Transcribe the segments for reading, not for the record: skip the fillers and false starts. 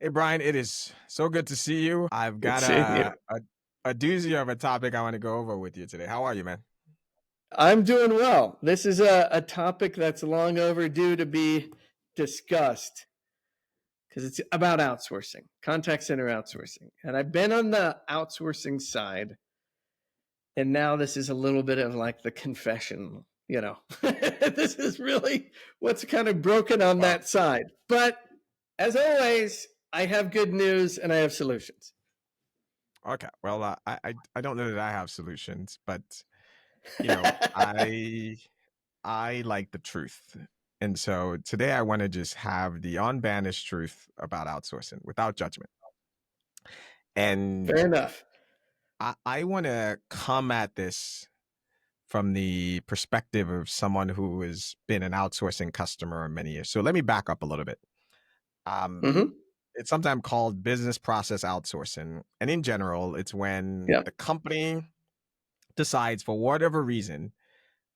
Hey, Brian, it is so good to see you. I've got Same here. a doozy of a topic I want to go over with you today. How are you, man? I'm doing well. This is a topic that's long overdue to be discussed because it's about outsourcing, contact center outsourcing. And I've been on the outsourcing side, and now this is a little bit of like the confession, this is really what's kind of broken on Wow. that side. But as always, I have good news and I have solutions. Okay. Well, I don't know that I have solutions, but you know, I like the truth. And so today I want to just have the unbanished truth about outsourcing without judgment. And Fair enough. I want to come at this from the perspective of someone who has been an outsourcing customer many years. So let me back up a little bit. Um, Hmm. it's sometimes called business process outsourcing. And in general, it's when Yeah. the company decides, for whatever reason,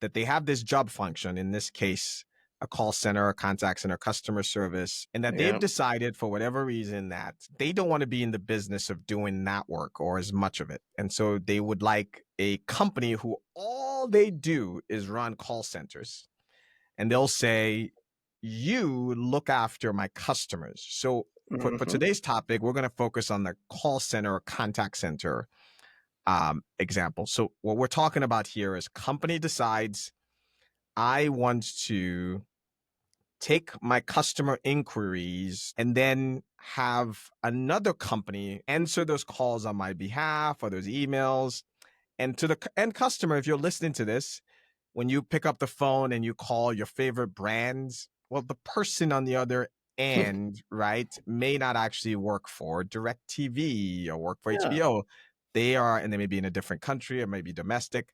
that they have this job function, in this case, a call center, a contact center, customer service, and that they've Yeah. decided for whatever reason that they don't want to be in the business of doing that work or as much of it. And so they would like a company who all they do is run call centers. And they'll say, you look after my customers. So for Hmm. today's topic, we're going to focus on the call center or contact center example. So what we're talking about here is company decides I want to take my customer inquiries and then have another company answer those calls on my behalf or those emails. And to the end customer, if you're listening to this, when you pick up the phone and you call your favorite brands, well, the person on the other end, right, may not actually work for DirecTV or work for Yeah. HBO. They are, and they may be in a different country or maybe domestic.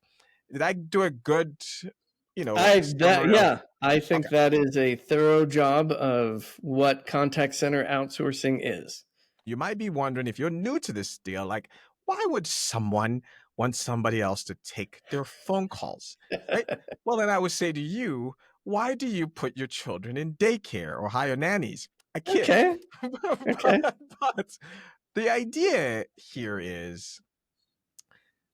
Did I do a good, summary of? I think Okay. that is a thorough job of what contact center outsourcing is. You might be wondering, if you're new to this deal, like, why would someone want somebody else to take their phone calls? Right? Well, then I would say to you, why do you put your children in daycare or hire nannies? I kid. Okay. Okay. But the idea here is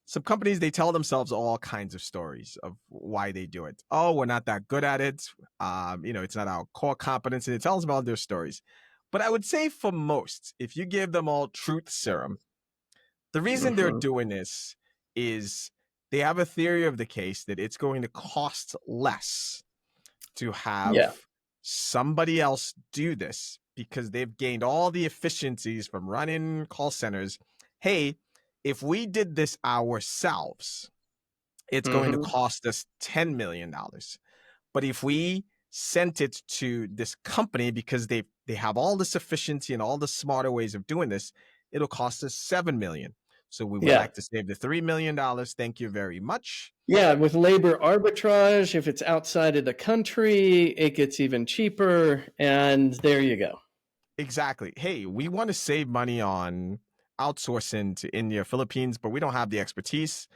some companies, they tell themselves all kinds of stories of why they do it. Oh, we're not that good at it. It's not our core competency. They tell us about their stories. But I would say for most, if you give them all truth serum, the reason they're Hmm. doing this is they have a theory of the case that it's going to cost less to Yeah. have somebody else do this because they've gained all the efficiencies from running call centers. Hey, if we did this ourselves, it's going to Hmm. cost us $10 million. But if we sent it to this company, because they have all this efficiency and all the smarter ways of doing this, it'll cost us $7 million. So we would Yeah. like to save the $3 million. Thank you very much. Yeah. With labor arbitrage, if it's outside of the country, it gets even cheaper. And there you go. Exactly. Hey, we want to save money on outsourcing to India, Philippines, but we don't have the expertise.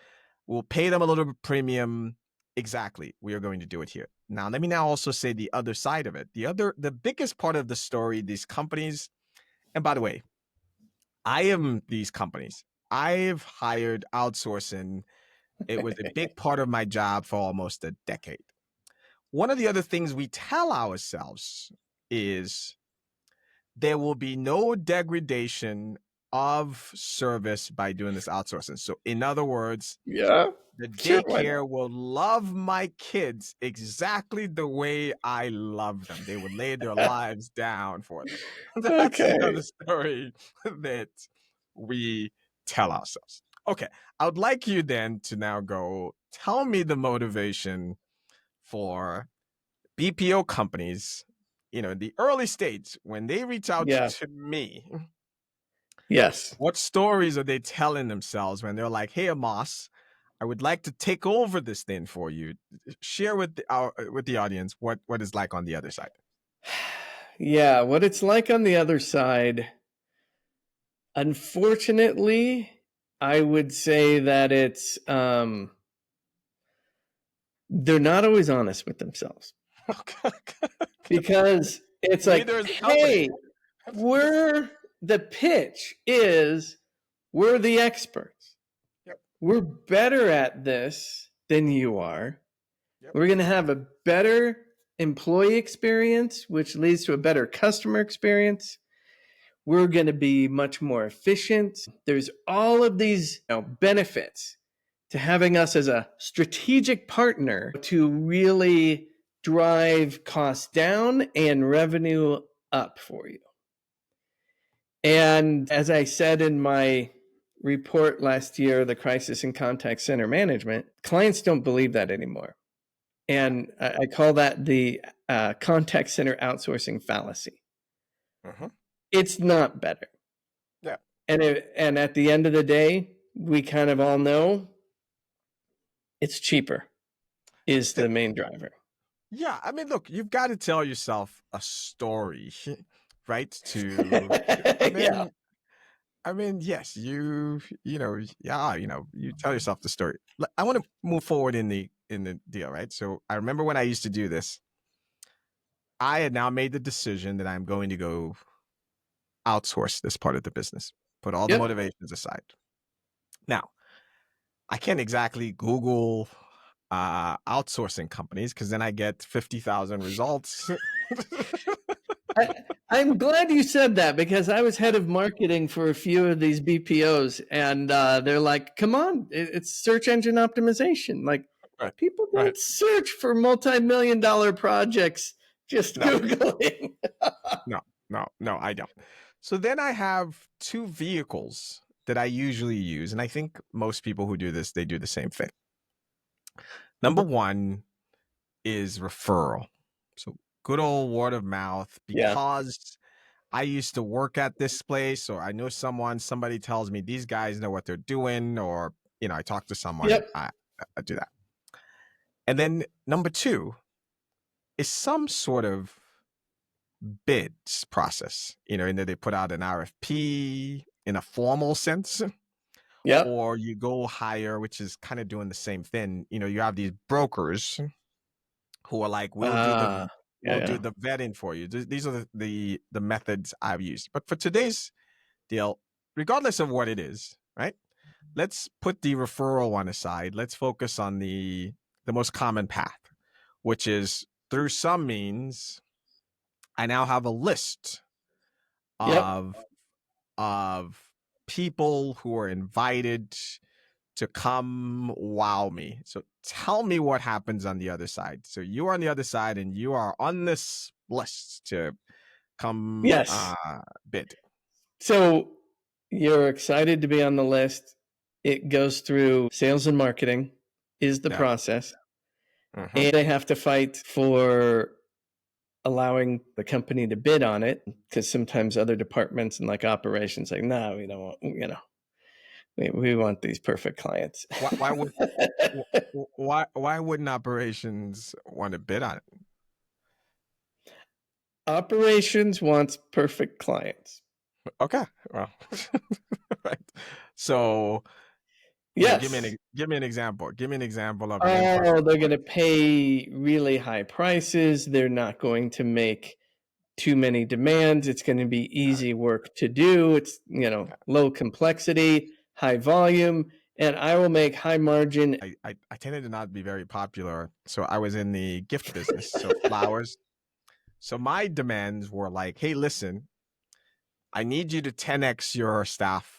We'll pay them a little bit premium. Exactly. We are going to do it here. Now, let me now also say the other side of it. The biggest part of the story, these companies, and by the way, I am these companies. I've hired outsourcing. It was a big part of my job for almost a decade. One of the other things we tell ourselves is there will be no degradation of service by doing this outsourcing. So, in other words, Yeah. the Sure. Why not? daycare will love my kids exactly the way I love them. They would lay their lives down for them. That's the Okay. other story that we tell ourselves. Okay, I would like you then to now go tell me the motivation for BPO companies, in the early stage when they reach out Yeah. to me. Yes. What stories are they telling themselves when they're like, "Hey, Amos, I would like to take over this thing for you." Share with the audience what is like on the other side. Yeah. What it's like on the other side. Unfortunately, I would say that they're not always honest with themselves because it's like, Neither is the company. hey, we're the pitch is we're the experts. Yep. We're better at this than you are. Yep. We're going to have a better employee experience, which leads to a better customer experience. We're going to be much more efficient. There's all of these benefits to having us as a strategic partner to really drive costs down and revenue up for you. And as I said in my report last year, the Crisis in Contact Center Management, clients don't believe that anymore. And I call that the contact center outsourcing fallacy. It's not better. Yeah. And at the end of the day, we kind of all know it's cheaper is the main driver. Yeah. I mean, look, you've got to tell yourself a story, right? I mean, yes, you tell yourself the story. I want to move forward in the deal, right? So I remember when I used to do this, I had now made the decision that I'm going to go outsource this part of the business, put all the motivations aside. Now, I can't exactly Google outsourcing companies because then I get 50,000 results. I'm glad you said that because I was head of marketing for a few of these BPOs, and they're like, "Come on, it's search engine optimization. Like, people don't search for multi-million-dollar projects just Googling." No, I don't. So then I have two vehicles that I usually use, and I think most people who do this, they do the same thing. Number one is referral. So good old word of mouth, because I used to work at this place, or I know somebody tells me these guys know what they're doing, or, I talk to someone, I do that. And then number two is some sort of bids process, in that they put out an RFP in a formal sense. Or you go hire, which is kind of doing the same thing. You have these brokers who are like, we'll do the vetting for you. These are the methods I've used. But for today's deal, regardless of what it is, right? Let's put the referral one aside. Let's focus on the most common path, which is through some means, I now have a list of people who are invited to come wow me. So tell me what happens on the other side. So you are on the other side and you are on this list to come bid. So you're excited to be on the list. It goes through sales and marketing is the process. And they have to fight for allowing the company to bid on it, because sometimes other departments and like operations like, no, we don't want, we want these perfect clients. Why wouldn't operations want to bid on it? Operations wants perfect clients. Okay, well, right. So, give me an example. Give me an example of an they're going to pay really high prices. They're not going to make too many demands. It's going to be easy work to do. It's, low complexity, high volume, and I will make high margin. I tended to not be very popular. So I was in the gift business, so flowers. So my demands were like, hey, listen, I need you to 10x your staff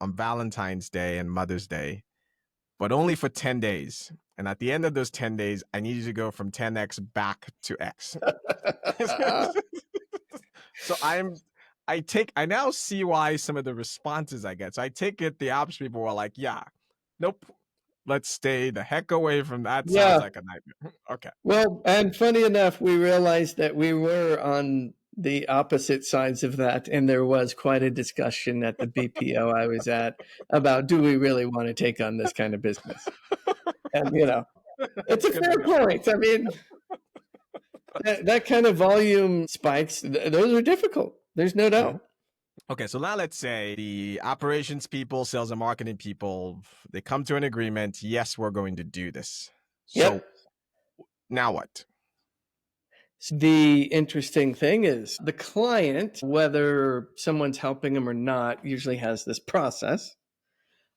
on Valentine's Day and Mother's Day, but only for 10 days. And at the end of those 10 days, I need you to go from 10x back to X. So I now see why some of the responses I get. So I take it the ops people were like, yeah, nope, let's stay the heck away from that. Sounds like a nightmare. Okay. Well, and funny enough, we realized that we were on the opposite sides of that. And there was quite a discussion at the BPO I was at about, do we really want to take on this kind of business? And, it's a fair point. I mean, that kind of volume spikes, those are difficult. There's no doubt. Okay, so now let's say the operations people, sales and marketing people, they come to an agreement. Yes, we're going to do this. So now what? The interesting thing is the client, whether someone's helping them or not, usually has this process.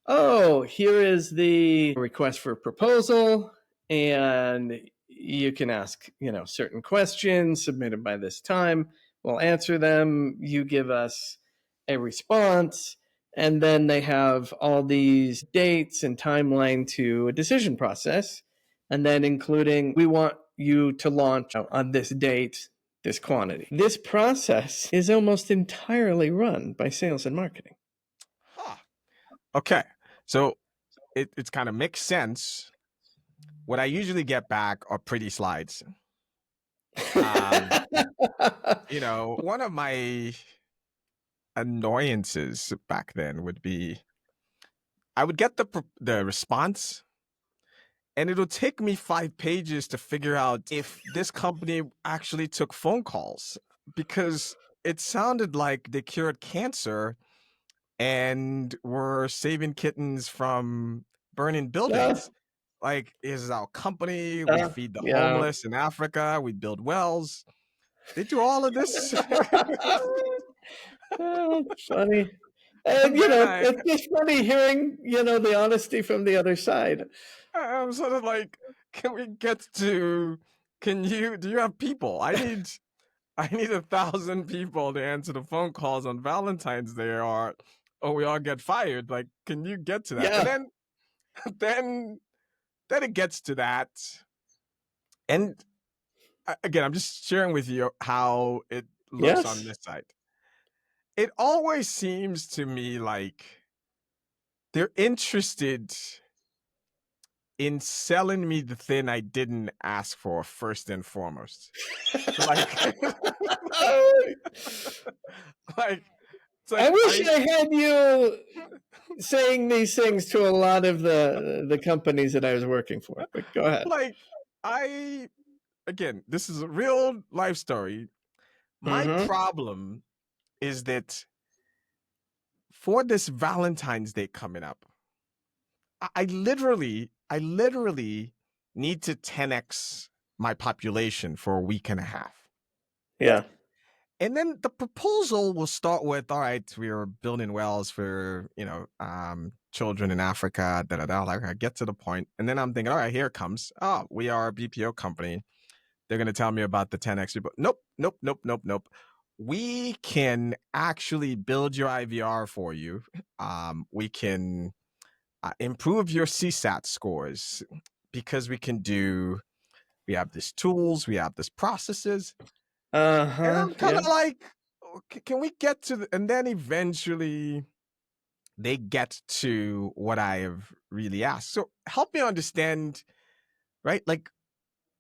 Oh, here is the request for a proposal, and you can ask, certain questions submitted by this time. We'll answer them. You give us a response, and then they have all these dates and timeline to a decision process, and then including we want you to launch on this date, this quantity. This process is almost entirely run by sales and marketing. Huh. Okay. So it kind of makes sense. What I usually get back are pretty slides. One of my annoyances back then would be I would get the response, and it'll take me 5 pages to figure out if this company actually took phone calls, because it sounded like they cured cancer and were saving kittens from burning Yeah. buildings. Like, this is our company. We feed the Yeah. homeless in Africa. We build wells. They do all of this. Oh, that's funny. And And then it's just funny hearing, the honesty from the other side. I'm sort of like, do you have people? I need 1,000 people to answer the phone calls on Valentine's Day, or we all get fired. Like, can you get to that? Yeah. And then it gets to that. And again, I'm just sharing with you how it looks on Yes. this side. It always seems to me like they're interested in selling me the thing I didn't ask for first and foremost. Like, like it's I like wish I had you saying these things to a lot of the companies that I was working for. But go ahead. like I again, this is a real life story. My Mm-hmm. problem is that for this Valentine's Day coming up, I literally need to 10x my population for a week and a half. Yeah. And then the proposal will start with, all right, we are building wells for, children in Africa, Like, I get to the point. And then I'm thinking, all right, here it comes. Oh, we are a BPO company. They're going to tell me about the 10X. But nope, nope, nope, nope, nope. We can actually build your IVR for you. We can improve your CSAT scores because we have these tools, we have these processes. And I'm kind Yeah. of like, can we get to and then eventually they get to what I have really asked. So help me understand, right? Like,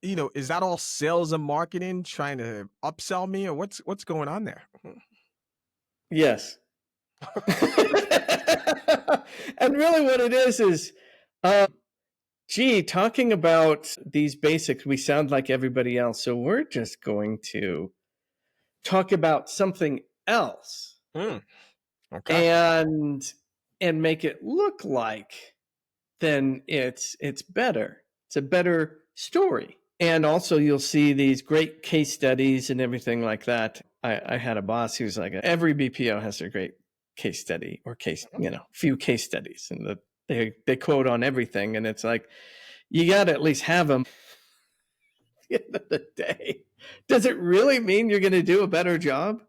is that all sales and marketing trying to upsell me, or what's going on there? Yes. And really what it is talking about these basics, we sound like everybody else. So we're just going to talk about something else Okay. and make it look like then it's better. It's a better story. And also you'll see these great case studies and everything like that. I had a boss who's like, every BPO has their great case study or few case studies, and they quote on everything. And it's like, you got to at least have them. At the end of the day, does it really mean you're going to do a better job?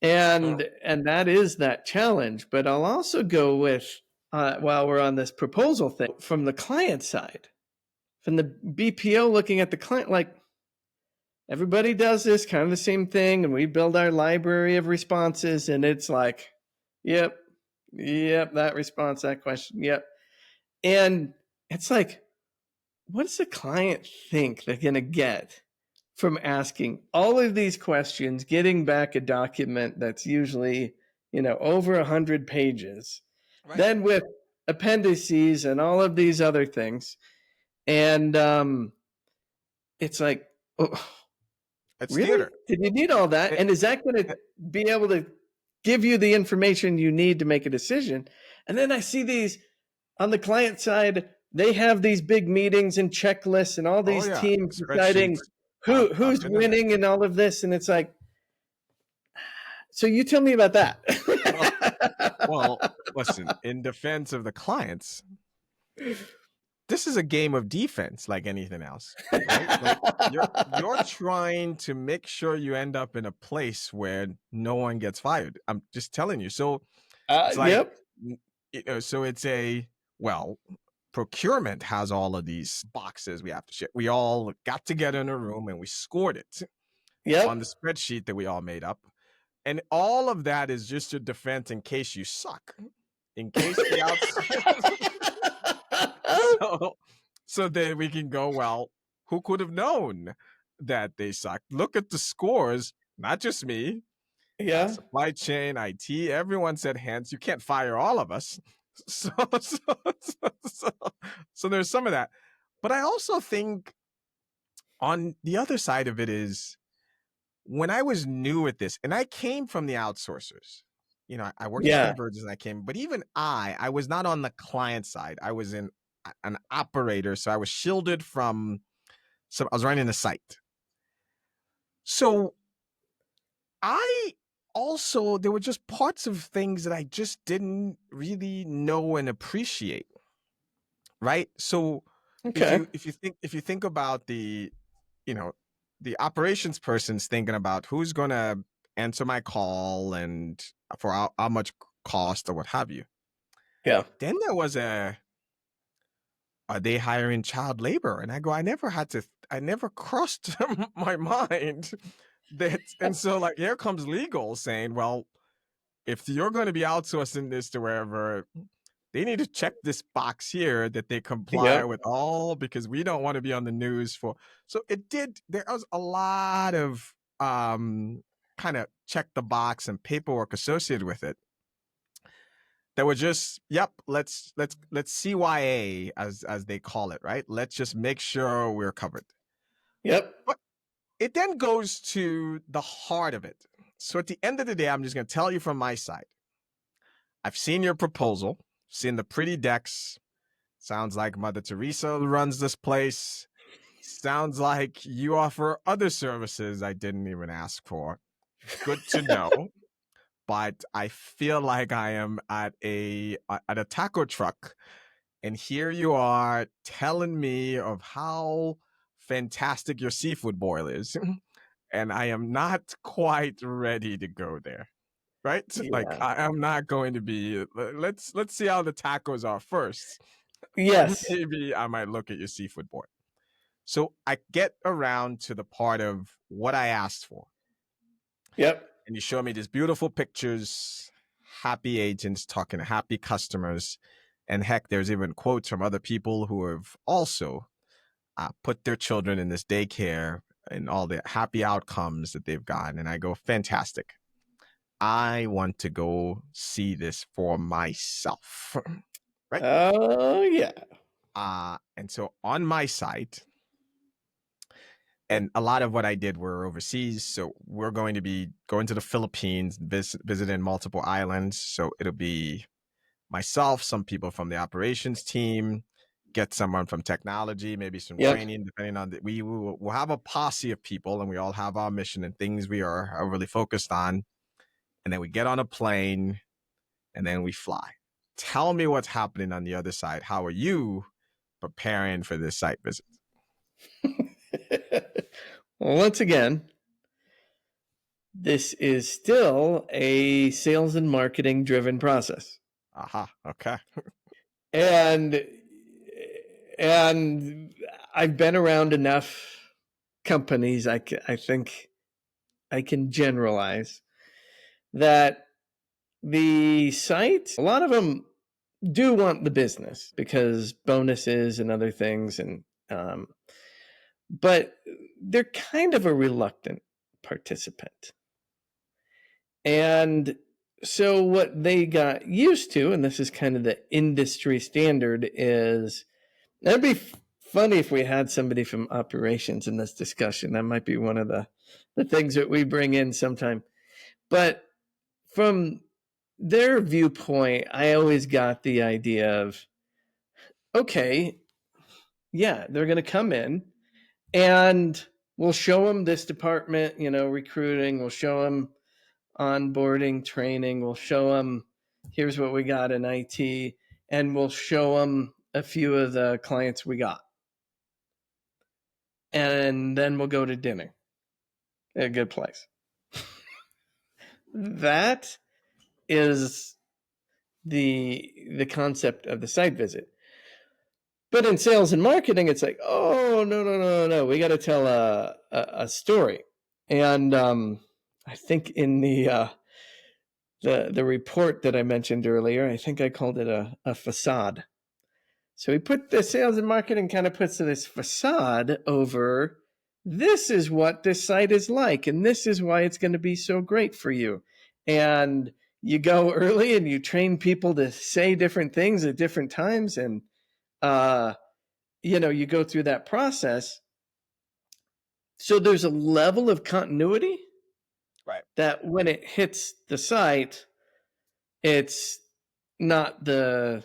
And that is that challenge. But I'll also go with, while we're on this proposal thing, from the client side, from the BPO looking at the client, like, everybody does this kind of the same thing, and we build our library of responses, and it's like, yep, that response, that question, yep. And it's like, what does the client think they're going to get from asking all of these questions, getting back a document that's usually, over 100 pages, Right. then with appendices and all of these other things? And it's like, oh, It's really? theater. Did you need all that? And is that going to be able to give you the information you need to make a decision? And then I see these on the client side, they have these big meetings and checklists and all these teams deciding Spreadsheets. who's been in it. winning and all of this, and it's like, so you tell me about that. Well, listen, in defense of the clients, this is a game of defense like anything else, right? Like you're trying to make sure you end up in a place where no one gets fired. I'm just telling you. So it's like, Yep. so it's well, procurement has all of these boxes we have to ship. We all got together in a room and we scored it on the Yep. spreadsheet that we all made up. And all of that is just a defense in case you suck, in case the outside. So then we can go, well, who could have known that they suck? Look at the scores, not just me. Yeah. Supply chain, IT, everyone said hands. You can't fire all of us. So, so there's some of that. But I also think on the other side of it is when I was new at this, and I came from the outsourcers. I worked at Yeah. Convergence and I came, but even I was not on the client side. I was in an operator, so I was shielded from. So I was running a site. So I also there were just parts of things that I just didn't really know and appreciate. Right. So Okay. if you think about you know the operations person's thinking about who's going to answer my call and for how much cost or what have you. Yeah. Then there was are they hiring child labor? And I go, I never crossed my mind that. And so like, here comes legal saying, well, if you're going to be outsourcing this to wherever, they need to check this box here that they comply Yep. with all, because we don't want to be on the news for. So there was a lot of kind of check the box and paperwork associated with it that were just, yep, let's CYA as they call it, right? Let's just make sure we're covered. Yep. But it then goes to the heart of it. So at the end of the day, I'm just going to tell you from my side. I've seen your proposal, seen the pretty decks. Sounds like Mother Teresa runs this place. Sounds like you offer other services I didn't even ask for. Good to know. But I feel like I am at a taco truck, and here you are telling me of how fantastic your seafood boil is, and I am not quite ready to go there. Right? Like Yeah. I am not going to be. Let's see how the tacos are first. Then Yes. maybe I might look at your seafood boil. So I get around to the part of what I asked for. Yep. And you show me these beautiful pictures, happy agents talking to happy customers. And heck, there's even quotes from other people who have also put their children in this daycare and all the happy outcomes that they've gotten. And I go, fantastic. I want to go see this for myself. Right? Oh, yeah. And so on my site, and a lot of what I did were overseas. So we're going to be going to the Philippines, visiting multiple islands. So it'll be myself, some people from the operations team, get someone from technology, maybe some Yep. training, depending on we'll have a posse of people, and we all have our mission and things we are really focused on. And then we get on a plane and then we fly. Tell me what's happening on the other side. How are you preparing for this site visit? Well, once again, this is still a sales and marketing driven process. Aha. Okay. And I've been around enough companies, I think I can generalize that the site, a lot of them do want the business because bonuses and other things, and but they're kind of a reluctant participant. And so what they got used to, and this is kind of the industry standard, is it'd be funny if we had somebody from operations in this discussion. That might be one of the things that we bring in sometime. But from their viewpoint, I always got the idea of, okay, yeah, they're going to come in and we'll show them this department, recruiting. We'll show them onboarding, training. We'll show them, here's what we got in IT, and we'll show them a few of the clients we got. And then we'll go to dinner at a good place. That is the concept of the site visit. But in sales and marketing, it's like, oh, no. We got to tell a story. And I think in the report that I mentioned earlier, I think I called it a facade. So we put the sales and marketing kind of puts this facade over, this is what this site is like, and this is why it's going to be so great for you. And you go early and you train people to say different things at different times. And, you go through that process. So there's a level of continuity, Right. that when it hits the site, it's not the,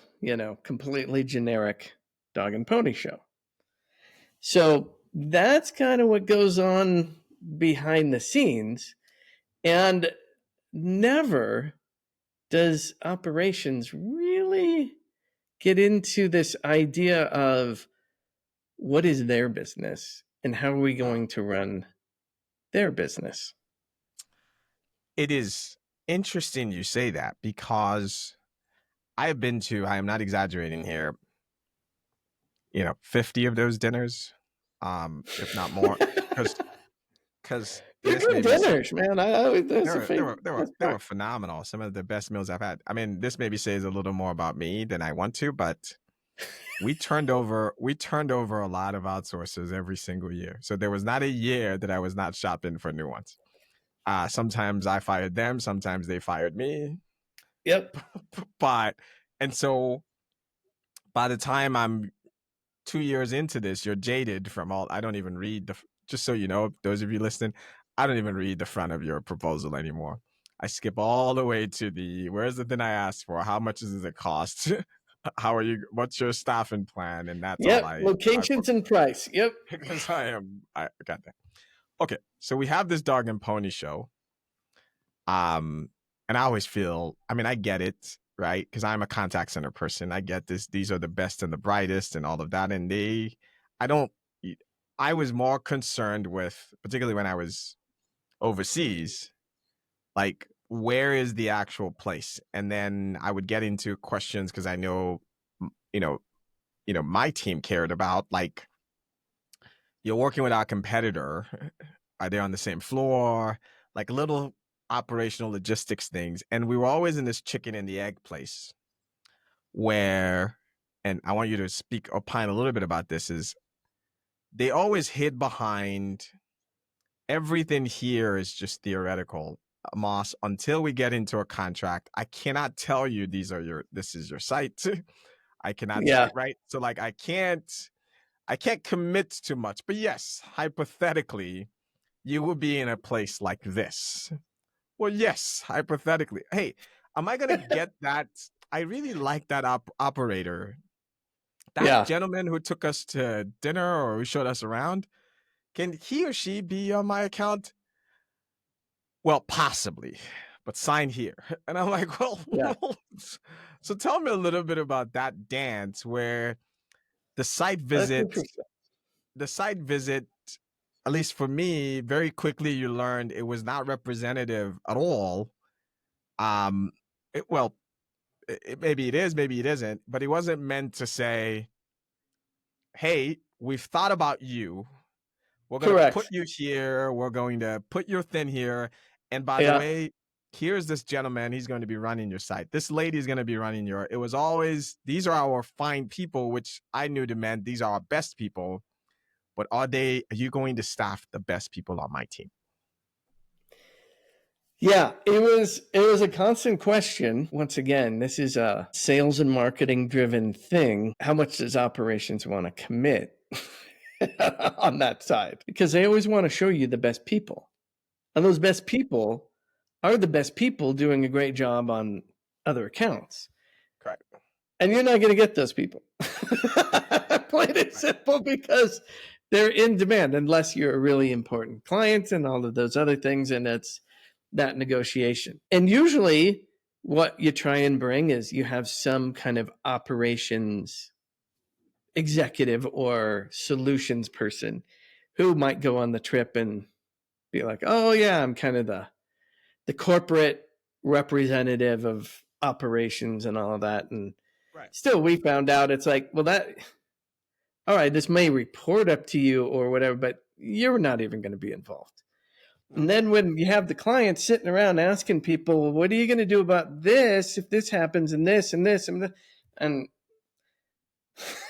completely generic dog and pony show. So that's kind of what goes on behind the scenes. And never does operations really get into this idea of what is their business and how are we going to run their business. It is interesting you say that, because I have been to, I am not exaggerating here, 50 of those dinners, if not more, because They're this good may be dinners, man. they were phenomenal. Some of the best meals I've had. I mean, this maybe says a little more about me than I want to, but we turned over a lot of outsourcers every single year. So there was not a year that I was not shopping for new ones. Sometimes I fired them, sometimes they fired me. Yep. And so by the time I'm 2 years into this, you're jaded from all. I don't even read just so you know, those of you listening, I don't even read the front of your proposal anymore. I skip all the way to where's the thing I asked for? How much does it cost? How are you? What's your staffing plan? And that's all I locations and price. Yep. Because I got that. Okay, so we have this dog and pony show. And I always feel, I mean, I get it, right? Because I'm a contact center person. I get this. These are the best and the brightest and all of that. And I was more concerned with, particularly when I was overseas, like, where is the actual place? And then I would get into questions because I know, my team cared about, like, you're working with our competitor. Are they on the same floor? Like, little operational logistics things. And we were always in this chicken and the egg place where, and I want you to opine a little bit about this, is they always hid behind everything here is just theoretical, Moss, until we get into a contract. I cannot tell you this is your site. I cannot say, right? So, like, I can't commit too much. But yes, hypothetically, you will be in a place like this. Well, yes, hypothetically. Hey, am I going to get that? I really like that operator. That gentleman who took us to dinner or who showed us around, can he or she be on my account? Well, possibly, but sign here. And I'm like, well, so tell me a little bit about that dance where the site visit, at least for me, very quickly you learned it was not representative at all. Maybe it is, maybe it isn't, but it wasn't meant to say, hey, we've thought about you. We're going to put you here. We're going to put your thing here. And by the way, here's this gentleman. He's going to be running your site. This lady is going to be running it was always, these are our fine people, which I knew to meant these are our best people. But are you going to staff the best people on my team? Yeah, it was a constant question. Once again, this is a sales and marketing driven thing. How much does operations want to commit on that side? Because they always want to show you the best people. And those best people are the best people doing a great job on other accounts. Correct. And you're not going to get those people. Plain and simple, because they're in demand unless you're a really important client and all of those other things. And it's that negotiation. And usually what you try and bring is you have some kind of operations executive or solutions person who might go on the trip and be like, oh yeah, I'm kind of the corporate representative of operations and all of that. And Right. still we found out it's like, well, that, all right, this may report up to you or whatever, but you're not even going to be involved. And then when you have the client sitting around asking people, well, what are you going to do about this if this happens and this and this and this? And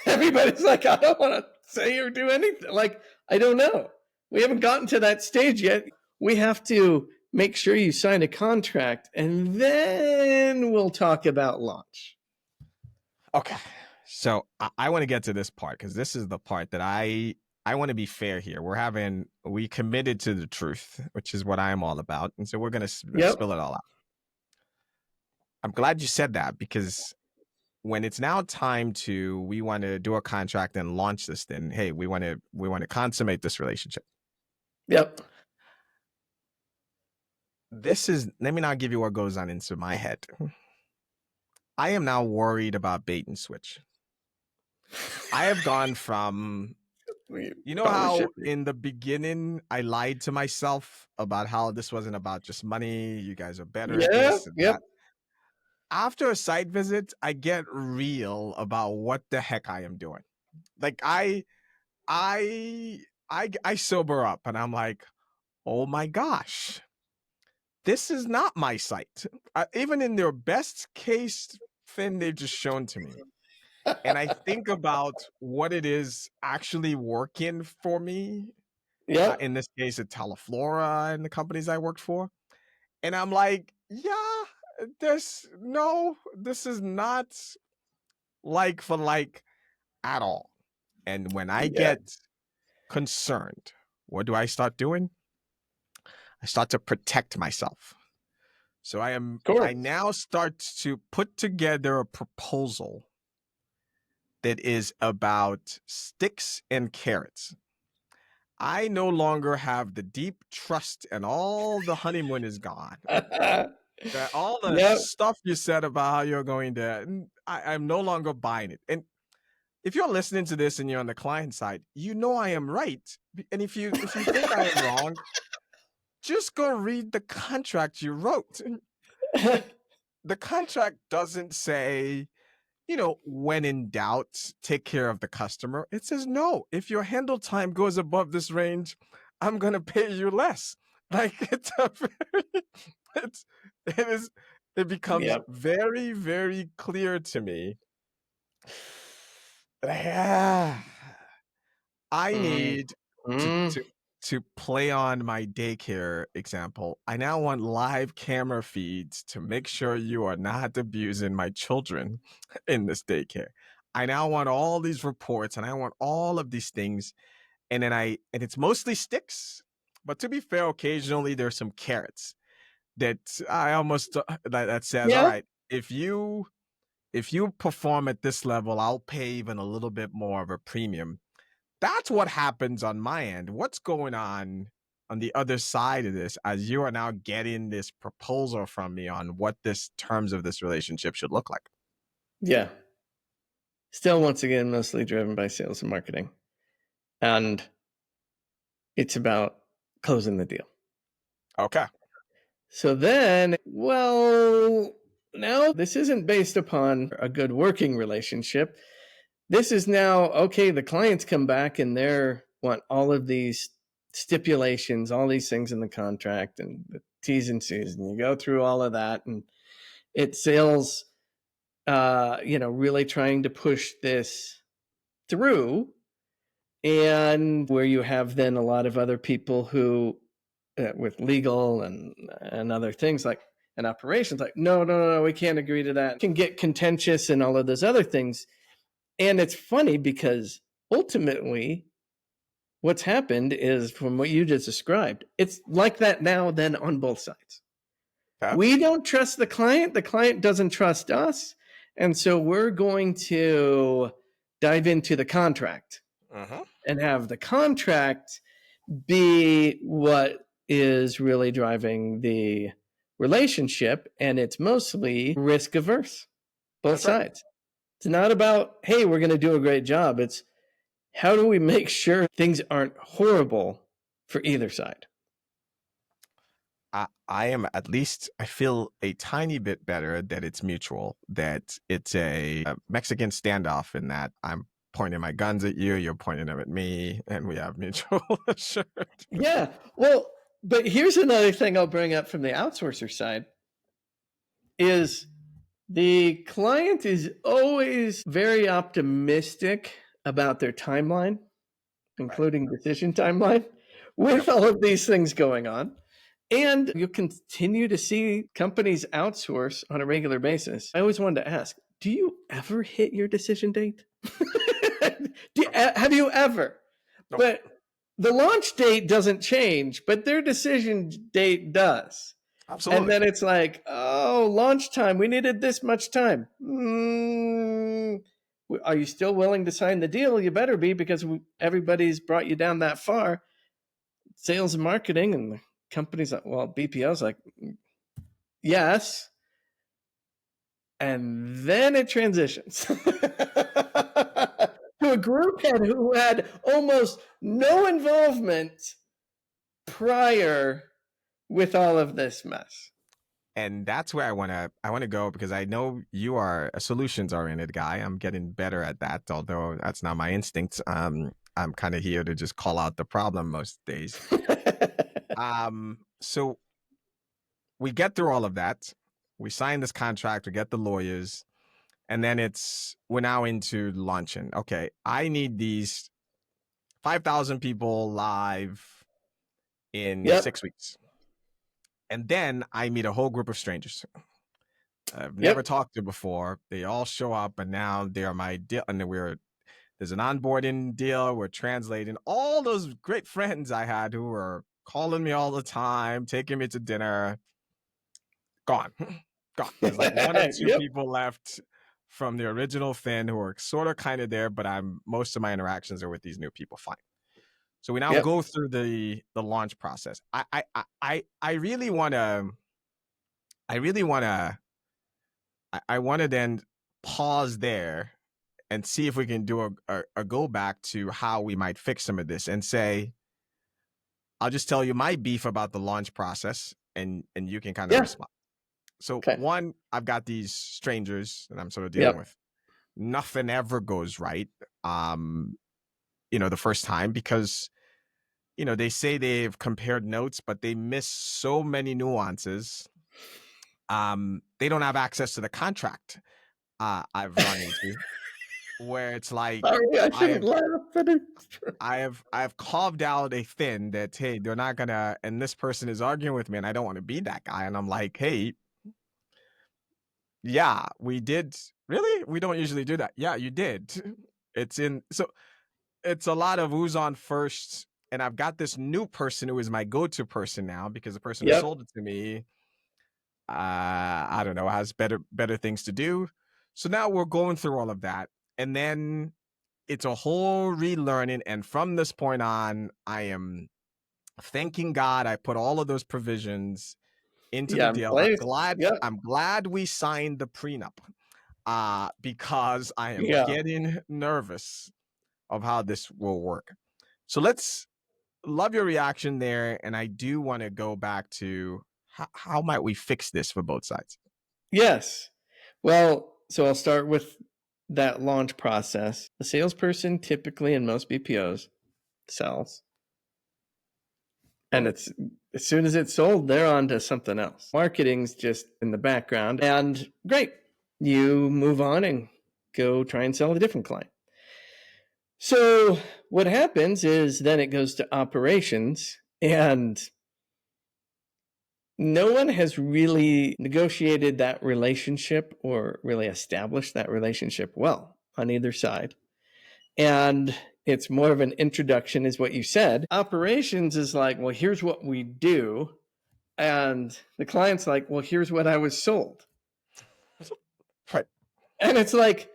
everybody's like, I don't want to say or do anything. Like, I don't know. We haven't gotten to that stage yet. We have to make sure you sign a contract and then we'll talk about launch. Okay. So I want to get to this part because this is the part that I want to be fair here. We committed to the truth, which is what I'm all about. And so we're going to spill it all out. I'm glad you said that because when it's now time we want to do a contract and launch this thing. Hey, we want to consummate this relationship. Yep. Let me now give you what goes on into my head. I am now worried about bait and switch. I have gone from, you know how in the beginning I lied to myself about how this wasn't about just money. You guys are better at this and that. After a site visit, I get real about what the heck I am doing. Like I sober up and I'm like, oh my gosh, this is not my site. Even in their best case thing they've just shown to me. And I think about what it is actually working for me. Yeah. In this case, at Teleflora and the companies I worked for. And I'm like, yeah, this is not like for like at all. And when I get concerned, what do I start doing? I start to protect myself. So I now start to put together a proposal that is about sticks and carrots. I no longer have the deep trust and all the honeymoon is gone. That all the stuff you said about how you're going to, I'm no longer buying it. And if you're listening to this and you're on the client side, you know I am right. And if you think I am wrong, just go read the contract you wrote. The contract doesn't say, when in doubt, take care of the customer. It says, no, if your handle time goes above this range, I'm going to pay you less. Like it becomes very, very clear to me. I need to play on my daycare example. I now want live camera feeds to make sure you are not abusing my children in this daycare. I now want all these reports and I want all of these things. And it's mostly sticks, but to be fair, occasionally there's some carrots that I almost that says, all right, if you perform at this level, I'll pay even a little bit more of a premium. That's what happens on my end. What's going on the other side of this as you are now getting this proposal from me on what this terms of this relationship should look like? Yeah. Still, once again, mostly driven by sales and marketing. And it's about closing the deal. Okay. So then, now this isn't based upon a good working relationship. This is now, okay, the clients come back and they want all of these stipulations, all these things in the contract and the T's and C's, and you go through all of that, and it's sales, really trying to push this through, and where you have then a lot of other people who, with legal and other things like and operations, like no, we can't agree to that. It can get contentious and all of those other things. And it's funny because ultimately what's happened is, from what you just described, it's like that now then on both sides. Okay. We don't trust the client doesn't trust us. And so we're going to dive into the contract. and have the contract be what is really driving the relationship. And it's mostly risk averse, both That's right. sides. It's not about, hey, we're going to do a great job. It's how do we make sure things aren't horrible for either side? I am at least, I feel a tiny bit better that it's mutual, that it's a Mexican standoff in that I'm pointing my guns at you, you're pointing them at me, and we have mutual assurance. Yeah. Well, but here's another thing I'll bring up from the outsourcer side is the client is always very optimistic about their timeline, including decision timeline, with all of these things going on. And you'll continue to see companies outsource on a regular basis. I always wanted to ask, do you ever hit your decision date? Have you ever? No. But the launch date doesn't change, but their decision date does. Absolutely. And then it's like, oh, launch time. We needed this much time. Are you still willing to sign the deal? You better be, because everybody's brought you down that far. Sales and marketing and the company's like, well, BPO's like, yes. And then it transitions to a group head who had almost no involvement prior with all of this mess. And that's where I want to go, because I know you are a solutions oriented guy. I'm getting better at that, although that's not my instincts. I'm kind of here to just call out the problem most days. So we get through all of that. We sign this contract, we get the lawyers, and then we're now into launching. Okay, I need these 5,000 people live in 6 weeks. And then I meet a whole group of strangers I've never talked to before. They all show up, and now they're my deal. And there's an onboarding deal. We're translating all those great friends I had who were calling me all the time, taking me to dinner. Gone. There's like one or two people left from the original Finn who are sort of kind of there, but most of my interactions are with these new people. Fine. So we now go through the launch process. I really want to then pause there and see if we can do a go back to how we might fix some of this, and say, I'll just tell you my beef about the launch process, and you can kind of respond. So one, I've got these strangers that I'm sort of dealing with. Nothing ever goes right. The first time, because they say they've compared notes, but they miss so many nuances. They don't have access to the contract. I've run into where it's like, I have carved out a Finn that, hey, they're not gonna, and this person is arguing with me, and I don't want to be that guy. And I'm like, hey, yeah, we did. Really? We don't usually do that. Yeah, you did. So it's a lot of who's on first. And I've got this new person who is my go-to person now, because the person who sold it to me, I don't know, has better things to do. So now we're going through all of that. And then it's a whole relearning. And from this point on, I am thanking God I put all of those provisions into the deal. I'm glad we signed the prenup, because I am getting nervous of how this will work. So love your reaction there. And I do want to go back to how might we fix this for both sides? Yes. Well, so I'll start with that launch process. The salesperson typically in most BPOs sells. And it's as soon as it's sold, they're on to something else. Marketing's just in the background, and great. You move on and go try and sell a different client. So what happens is then it goes to operations, and no one has really negotiated that relationship or really established that relationship well on either side. And it's more of an introduction, is what you said. Operations is like, well, here's what we do. And the client's like, well, here's what I was sold. Right. And it's like,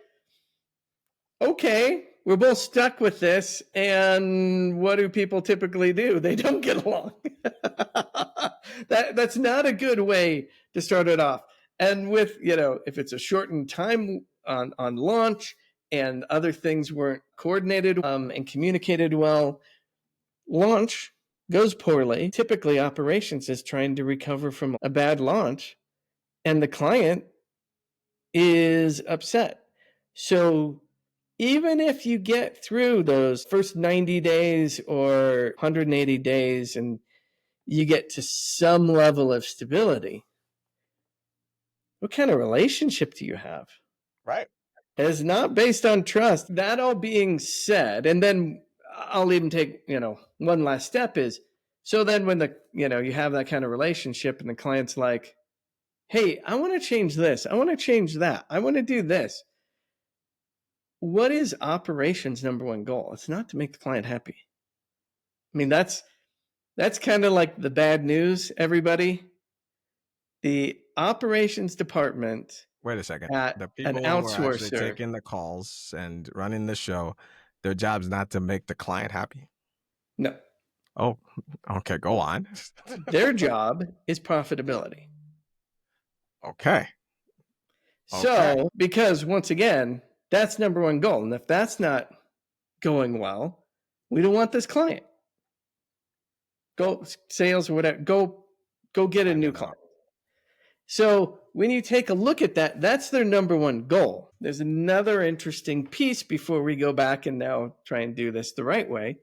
okay, we're both stuck with this. And what do people typically do? They don't get along. That's not a good way to start it off. And with, if it's a shortened time on launch and other things weren't coordinated and communicated well, launch goes poorly. Typically, operations is trying to recover from a bad launch, and the client is upset. So even if you get through those first 90 days or 180 days and you get to some level of stability, what kind of relationship do you have? Right. It's not based on trust. That all being said, and then I'll even take, one last step is, so then when you have that kind of relationship and the client's like, hey, I want to change this. I want to change that. I want to do this. What is operations' number one goal? It's not to make the client happy. I mean, that's kind of like the bad news, everybody. The operations department Wait a second. at The an people who are actually outsourcer, taking the calls and running the show, their job's not to make the client happy. no, Oh, okay. Go on. their job is profitability. Okay. So, because once again, that's number one goal. And if that's not going well, we don't want this client. Go sales or whatever, go get a new client. So when you take a look at that, that's their number one goal. There's another interesting piece before we go back and now try and do this the right way,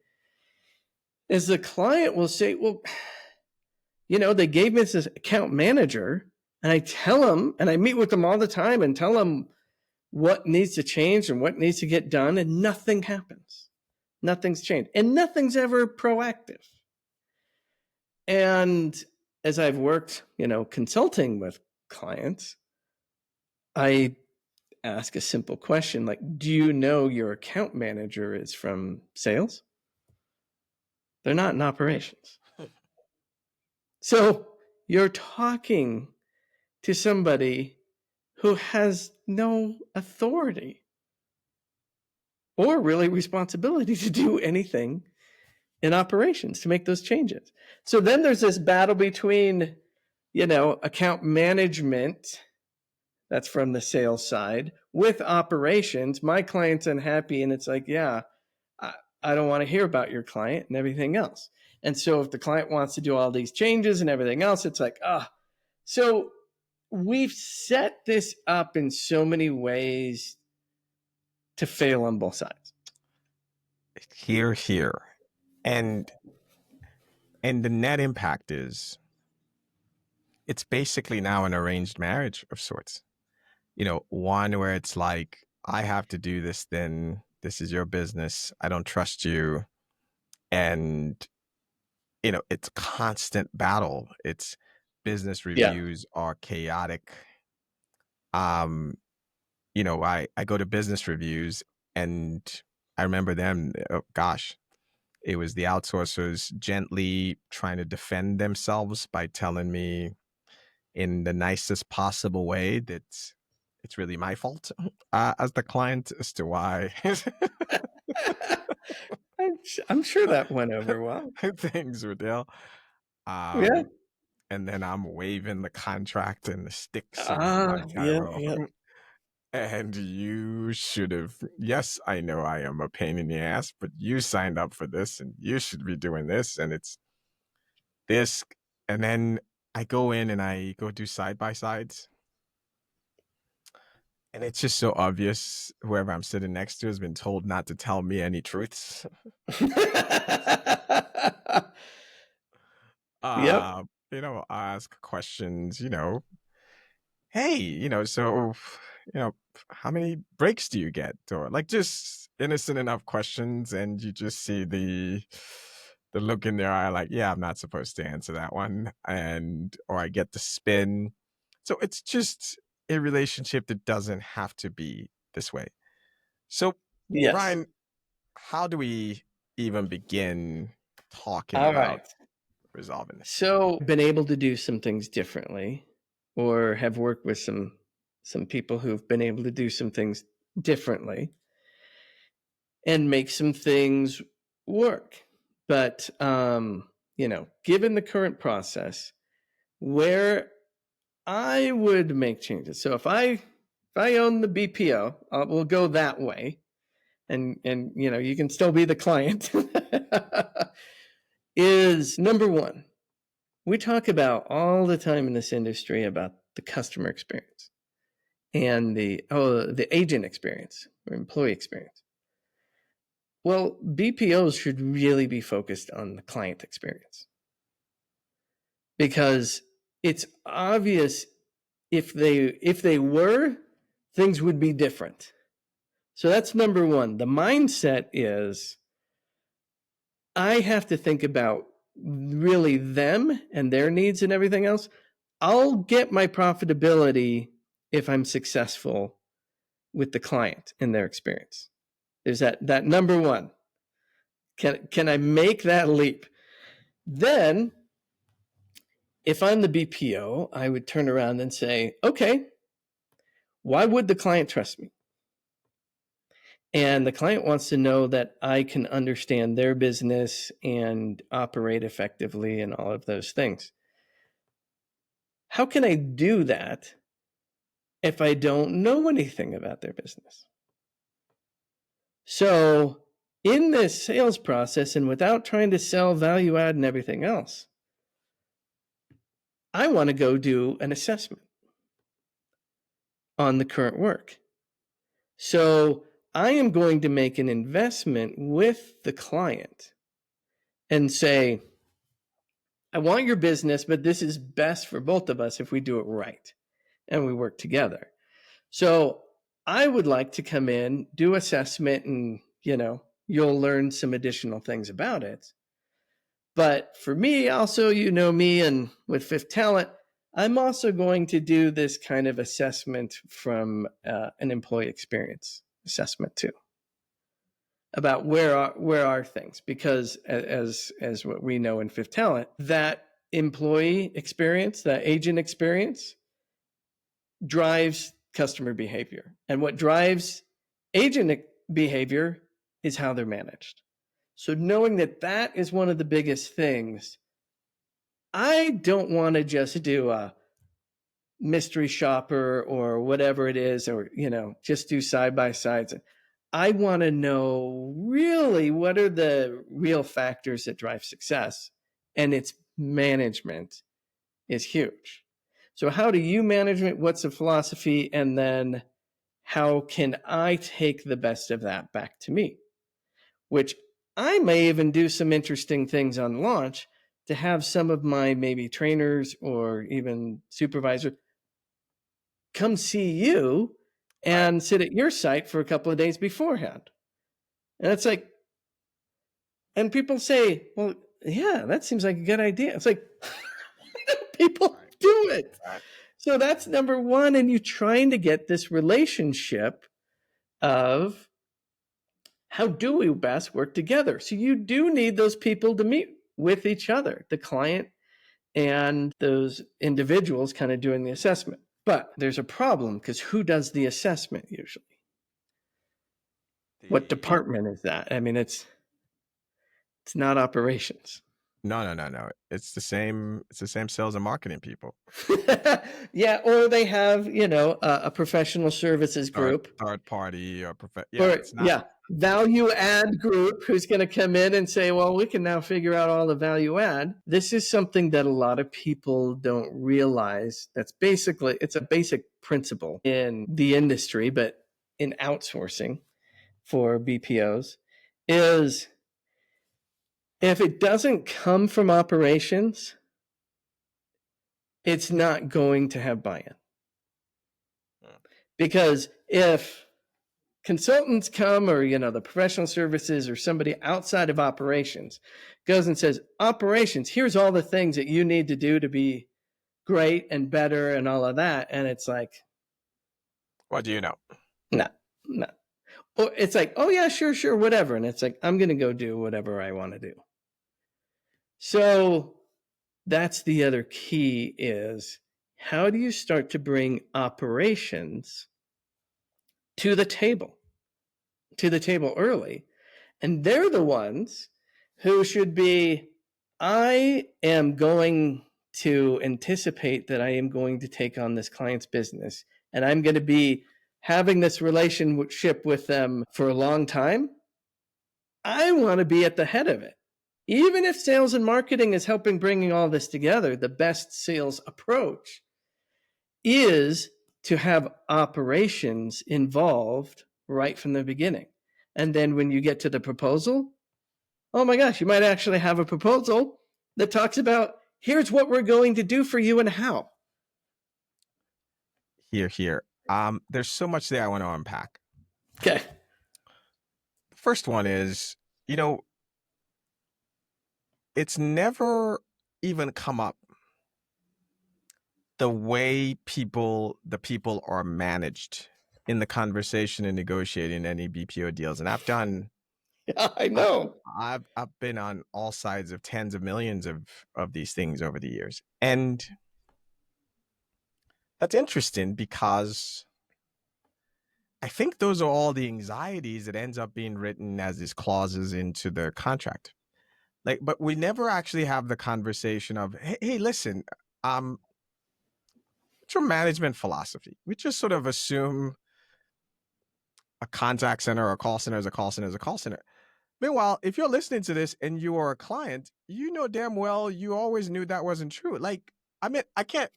is the client will say, well, they gave me this account manager, and I tell them, and I meet with them all the time and tell them what needs to change and what needs to get done, and nothing happens. Nothing's changed, and nothing's ever proactive. And as I've worked, consulting with clients, I ask a simple question like, do you know your account manager is from sales? They're not in operations. So you're talking to somebody who has no authority or really responsibility to do anything in operations to make those changes. So then there's this battle between, account management, that's from the sales side, with operations. My client's unhappy, and it's like, yeah, I don't want to hear about your client and everything else. And so if the client wants to do all these changes and everything else, it's like, so we've set this up in so many ways to fail on both sides. Here. And the net impact is it's basically now an arranged marriage of sorts. One where it's like, I have to do this, then this is your business. I don't trust you. And, it's constant battle. It's business reviews are chaotic. I go to business reviews and I remember them, oh, gosh, it was the outsourcers gently trying to defend themselves by telling me in the nicest possible way that it's really my fault as the client as to why I'm sure that went over well. things were deal. Yeah. And then I'm waving the contract and the sticks and like, Yeah. and you should have, yes, I know I am a pain in the ass, but you signed up for this and you should be doing this. And it's this. And then I go in and I go do side by sides. And it's just so obvious. Whoever I'm sitting next to has been told not to tell me any truths. Yep. I ask questions, hey, so, how many breaks do you get? Or like just innocent enough questions. And you just see the look in their eye, like, yeah, I'm not supposed to answer that one. Or I get the spin. So it's just a relationship that doesn't have to be this way. So, Yes. Brian, how do we even begin talking All about right. resolving this? So, been able to do some things differently, or have worked with some people who've been able to do some things differently. and make some things work. But, given the current process, where I would make changes. So if I own the BPO, we'll go that way, and you can still be the client. Is number one, we talk about all the time in this industry about the customer experience and the agent experience or employee experience. Well, BPOs should really be focused on the client experience, because it's obvious if they were, things would be different. So that's number one. The mindset is, I have to think about really them and their needs and everything else. I'll get my profitability if I'm successful with the client and their experience. There's that number one. Can I make that leap? Then, if I'm the BPO, I would turn around and say, okay, why would the client trust me? And the client wants to know that I can understand their business and operate effectively and all of those things. How can I do that if I don't know anything about their business? So in this sales process, and without trying to sell value add and everything else, I want to go do an assessment on the current work. So I am going to make an investment with the client and say, I want your business, but this is best for both of us if we do it right and we work together. So I would like to come in, do assessment, and you'll learn some additional things about it. But for me, also, me, and with Fifth Talent, I'm also going to do this kind of assessment from an employee experience assessment too, about where are things, because as what we know in Fifth Talent, that employee experience, that agent experience, drives customer behavior, and what drives agent behavior is how they're managed. So knowing that is one of the biggest things, I don't want to just do a mystery shopper or whatever it is, or just do side by sides. I want to know really what are the real factors that drive success, and its management is huge. So how do you manage it? What's the philosophy? And then how can I take the best of that back to me? Which I may even do some interesting things on launch to have some of my maybe trainers or even supervisors come see you and sit at your site for a couple of days beforehand. And it's like, and people say, well, yeah, that seems like a good idea. It's like, people do it. So that's number one. And you're trying to get this relationship of, how do we best work together? So you do need those people to meet with each other, the client and those individuals kind of doing the assessment. But there's a problem, because who does the assessment usually? What department is that? I mean, it's not operations. No. It's the same sales and marketing people. Yeah, or they have, a professional services group. Third party or value add group who's going to come in and say, well, we can now figure out all the value add. This is something that a lot of people don't realize. It's a basic principle in the industry, but in outsourcing for BPOs, is if it doesn't come from operations, it's not going to have buy-in. Because if consultants come, or the professional services or somebody outside of operations goes and says, operations, here's all the things that you need to do to be great and better and all of that, and it's like, what do you know? No. Or it's like, oh yeah, sure, whatever. And it's like, I'm going to go do whatever I want to do. So that's the other key, is how do you start to bring operations to the table early, And they're the ones who should be, I am going to anticipate that I am going to take on this client's business, and I'm going to be having this relationship with them for a long time. I want to be at the head of it. Even if sales and marketing is helping bringing all this together, the best sales approach is to have operations involved right from the beginning. And then when you get to the proposal, oh my gosh, you might actually have a proposal that talks about here's what we're going to do for you and how. Here. There's so much there I want to unpack. Okay. The first one is, it's never even come up the way the people are managed in the conversation and negotiating any BPO deals. And I've done, Yeah, I know. I've been on all sides of tens of millions of these things over the years. And that's interesting because I think those are all the anxieties that ends up being written as these clauses into the contract. Like, but we never actually have the conversation of, hey, listen, what's your management philosophy? We just sort of assume a contact center or a call center is a call center is a call center. Meanwhile, if you're listening to this and you are a client, you know damn well you always knew that wasn't true. Like, I mean, I can't.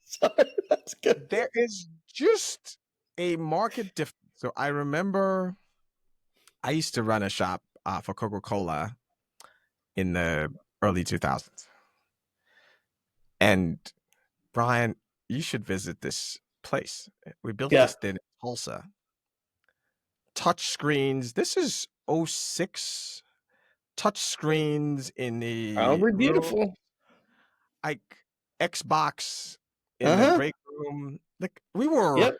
Sorry, that's good. There is just a market difference. So I remember I used to run a shop for Coca-Cola in the early 2000s. And Brian, you should visit this place. We built this thing in Tulsa. Touch screens. This is 06. Touch screens in the Probably room, beautiful. like Xbox in the break room. Like we were. Yep.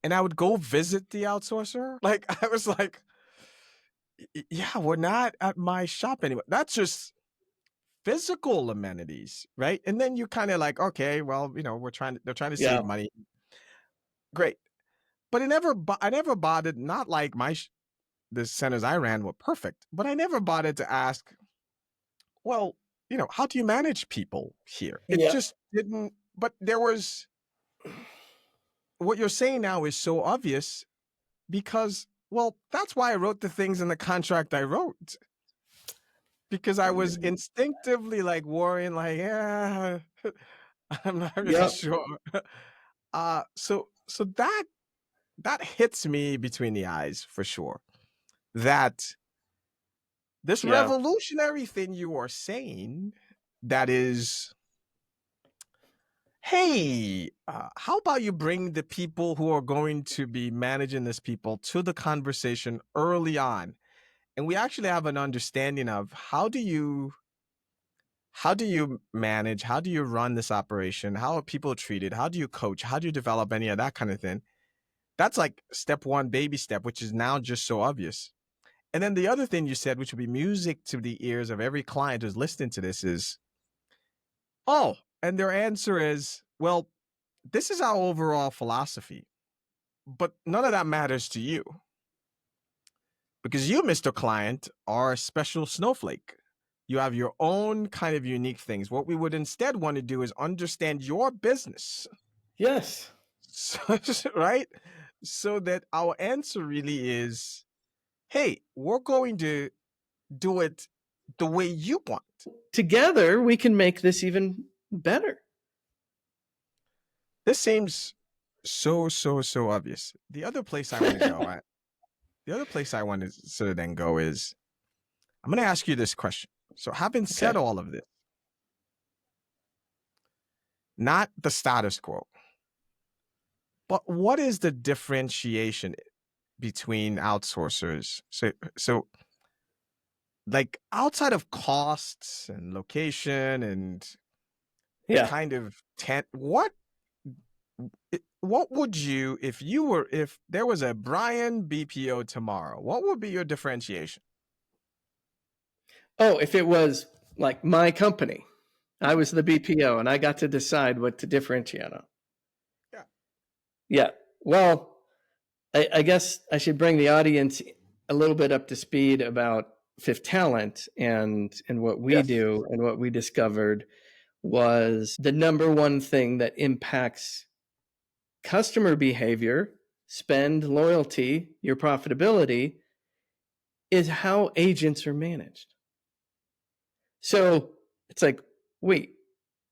And I would go visit the outsourcer. Like I was like, yeah, we're not at my shop anymore. That's just physical amenities, right? And then you kind of like, okay, well, they're trying to save money. Great. But I never bothered, not like the centers I ran were perfect, but I never bothered to ask, well, how do you manage people here? It just didn't, but there was, what you're saying now is so obvious because, well, that's why I wrote the things in the contract I wrote. Because I was instinctively like worrying, like, yeah, I'm not really sure. So that hits me between the eyes for sure. That this revolutionary thing you are saying, that is, hey, how about you bring the people who are going to be managing this people to the conversation early on, and we actually have an understanding of how do you manage, how do you run this operation, how are people treated, how do you coach, how do you develop any of that kind of thing. That's like step one, baby step, which is now just so obvious. And then the other thing you said, which would be music to the ears of every client who's listening to this, is, oh, and their answer is, well, this is our overall philosophy, but none of that matters to you because you, Mr. Client, are a special snowflake. You have your own kind of unique things. What we would instead want to do is understand your business. Yes. So, right? So that our answer really is, hey, we're going to do it the way you want. Together, we can make this even better. This seems so obvious. The other place I want to go at, the other place I want to sort of then go is, I'm going to ask you this question. So having said all of this, not the status quo, but what is the differentiation between outsourcers? So like outside of costs and location and kind of what would you, if there was a Brian BPO tomorrow, what would be your differentiation? Oh, if it was like my company, I was the BPO and I got to decide what to differentiate on. Yeah. Yeah. Well, I guess I should bring the audience a little bit up to speed about Fifth Talent and what we Yes. do, and what we discovered was the number one thing that impacts customer behavior, spend, loyalty, your profitability, is how agents are managed. So it's like, wait,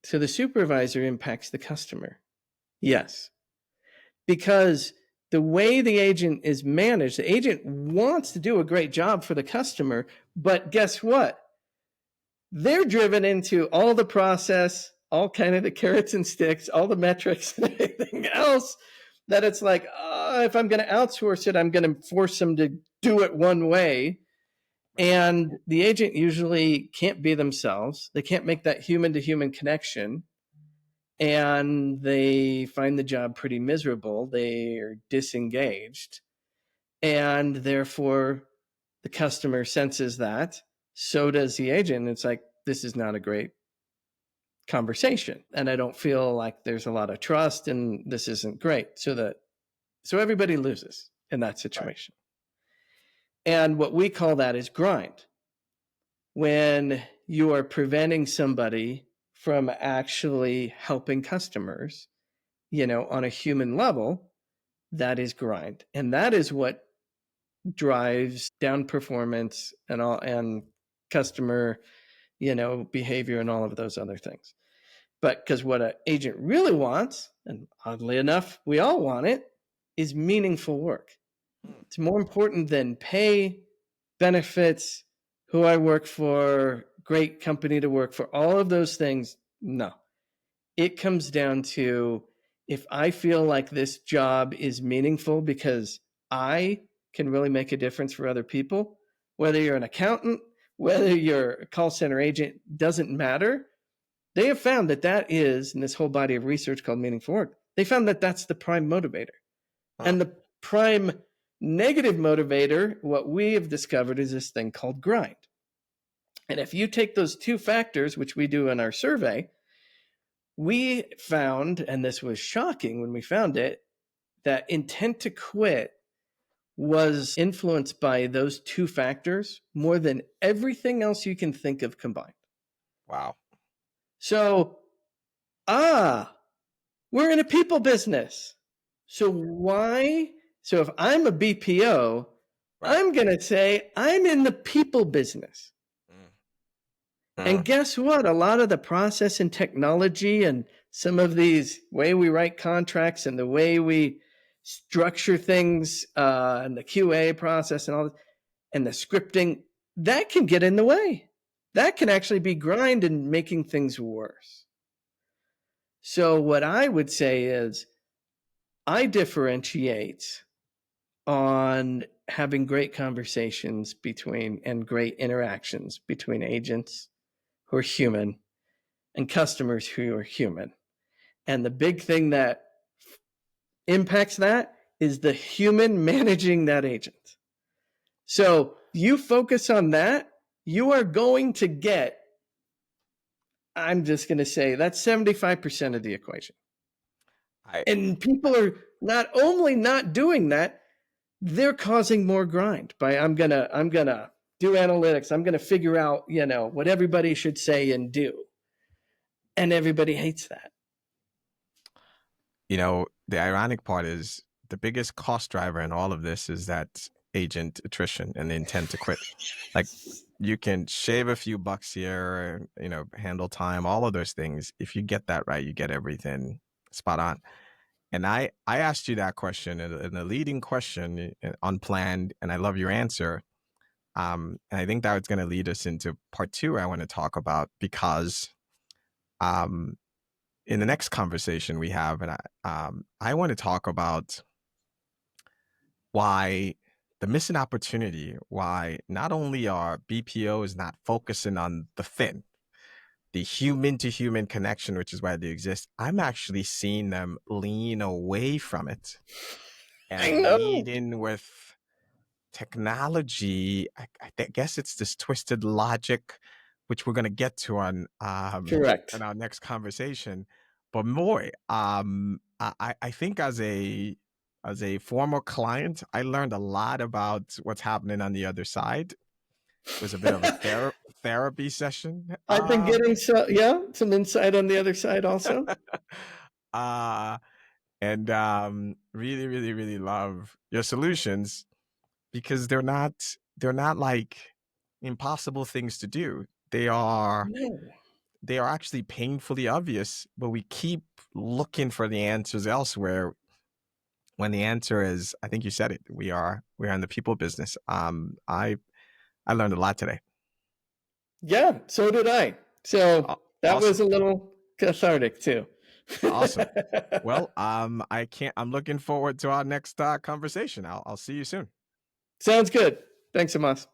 so the supervisor impacts the customer? Yes, because the way the agent is managed, the agent wants to do a great job for the customer, but guess what? They're driven into all the process, all kind of the carrots and sticks, all the metrics and everything else, that it's like, if I'm going to outsource it, I'm going to force them to do it one way. And the agent usually can't be themselves. They can't make that human to human connection. And they find the job pretty miserable. They are disengaged. And therefore, the customer senses that. So does the agent. It's like, this is not a great conversation. And I don't feel like there's a lot of trust, and this isn't great. So everybody loses in that situation. Right. And what we call that is grind. When you are preventing somebody from actually helping customers, on a human level, that is grind. And that is what drives down performance and customer, behavior and all of those other things. But because what an agent really wants, and oddly enough, we all want it, is meaningful work. It's more important than pay, benefits, who I work for, great company to work for, all of those things. No, it comes down to, if I feel like this job is meaningful because I can really make a difference for other people, whether you're an accountant, whether you're a call center agent, doesn't matter. They have found that is, in this whole body of research called meaningful work, they found that that's the prime motivator. And the prime negative motivator, what we have discovered, is this thing called grind. And if you take those two factors, which we do in our survey, we found, and this was shocking when we found it, that intent to quit was influenced by those two factors more than everything else you can think of combined. Wow. So, we're in a people business. So why? So if I'm a BPO, right, I'm going to say I'm in the people business. And guess what? A lot of the process and technology and some of these way we write contracts and the way we structure things and the QA process and all that, and the scripting, that can get in the way. That can actually be grind and making things worse. So what I would say is, I differentiate on having great conversations and great interactions between agents who are human and customers who are human. And the big thing that impacts that is the human managing that agent. So you focus on that, you are going to get, I'm just going to say, that's 75% of the equation. And people are not only not doing that, they're causing more grind by, I'm gonna do analytics. I'm gonna figure out, what everybody should say and do. And everybody hates that. The ironic part is the biggest cost driver in all of this is that agent attrition and the intent to quit. Like, you can shave a few bucks here, handle time, all of those things. If you get that right, you get everything spot on. And I asked you that question in a leading question, unplanned, and I love your answer. And I think that was going to lead us into part two I want to talk about, because in the next conversation we have, and I want to talk about why the missing opportunity, why not only are BPOs not focusing on the fin, the human to human connection, which is why they exist. I'm actually seeing them lean away from it and lead in with technology. I guess it's this twisted logic, which we're going to get to on Correct. in our next conversation. But more, I think as a as a former client, I learned a lot about what's happening on the other side. It was a bit of a therapy session. I've been getting some insight on the other side also. Uh, and really, really, really love your solutions because they're not like impossible things to do. No. They are actually painfully obvious, but we keep looking for the answers elsewhere when the answer is, I think you said it, we're in the people business. I learned a lot today. Yeah, so did I. So that was Awesome. a little cathartic too. Awesome. Well, I'm looking forward to our next conversation. I'll see you soon. Sounds good. Thanks, Amas.